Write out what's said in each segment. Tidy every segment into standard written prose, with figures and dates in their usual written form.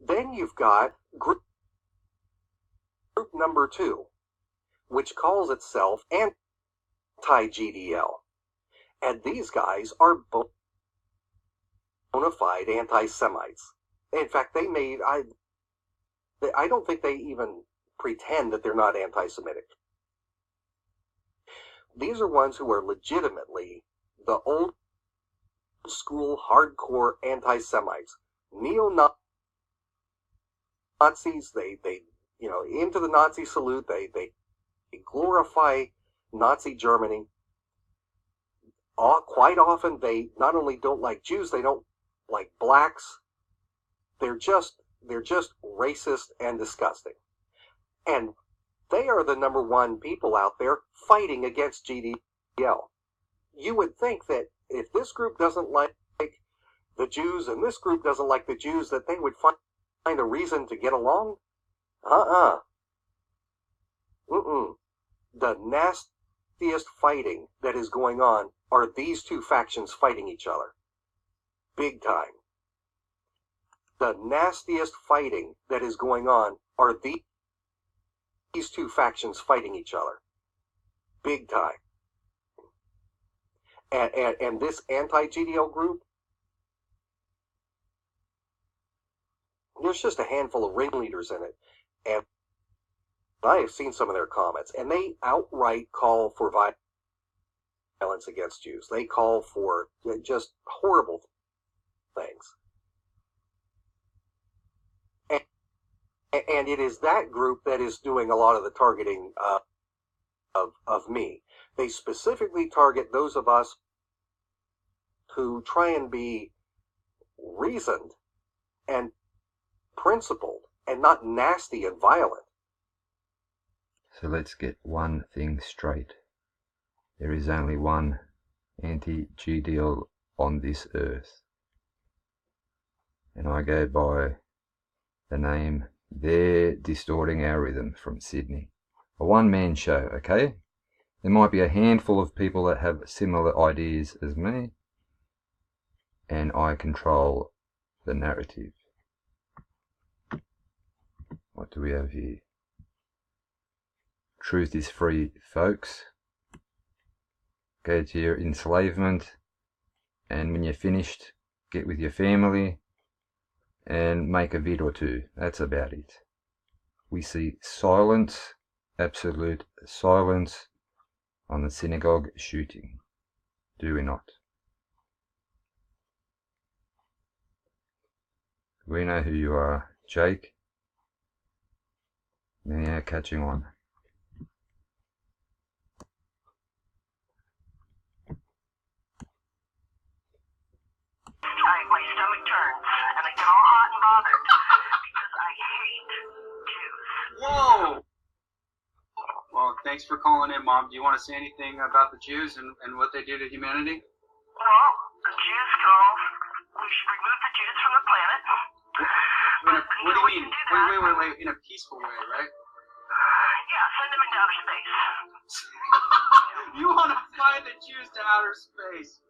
Then you've got group number 2, which calls itself anti-GDL. And these guys are bona fide anti-Semites. In fact, I don't think they even pretend that they're not anti-Semitic. These are ones who are legitimately the old school hardcore anti-Semites, neo-Nazis. They into the Nazi salute. They glorify Nazi Germany. Quite often, they not only don't like Jews, they don't like blacks. They're just racist and disgusting. And they are the number one people out there fighting against GDL. You would think that if this group doesn't like the Jews and this group doesn't like the Jews, that they would find a reason to get along. The nastiest fighting that is going on are these two factions fighting each other. Big time. The nastiest fighting that is going on are these two factions fighting each other. Big time. And this anti-GDL group, there's just a handful of ringleaders in it. And I have seen some of their comments, and they outright call for violence against Jews. They call for just horrible things. And it is that group that is doing a lot of the targeting of me. They specifically target those of us who try and be reasoned and principled and not nasty and violent. So let's get one thing straight. There is only one anti-GDL on this earth. And I go by the name They're Distorting Our Rhythm from Sydney. A one-man show, okay? There might be a handful of people that have similar ideas as me, and I control the narrative. What do we have here? Truth is free, folks. Go to your enslavement, and when you're finished, get with your family and make a vid or two. That's about it. We see silence, absolute silence, on the synagogue shooting. Do we not? We know who you are, Jake. Many are catching on. My stomach turns, and I get all hot and bothered because I hate Jews. Whoa! Well, thanks for calling in, Mom. Do you want to say anything about the Jews and what they do to humanity? Well, the Jews go, we should remove the Jews from the planet. What do you mean? Wait, in a peaceful way, right? Yeah, send them into outer space. You want to fly the Jews to outer space?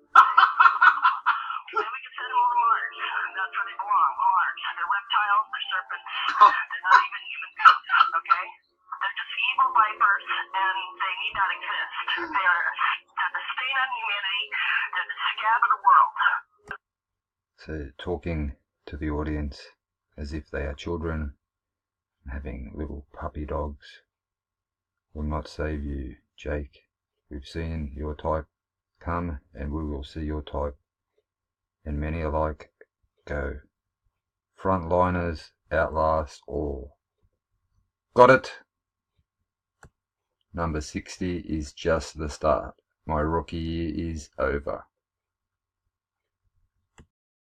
Then we can send them all to Mars. That's where they belong, Mars. They're reptiles, they're serpents. They're not even human beings, okay? They're just evil vipers, and they need not exist. They're the stain on humanity. They're the scab of the world. So talking to the audience as if they are children, having little puppy dogs, will not save you, Jake. We've seen your type come, and we will see your type. And many alike go. Frontliners outlast all. Got it? Number 60 is just the start. My rookie year is over.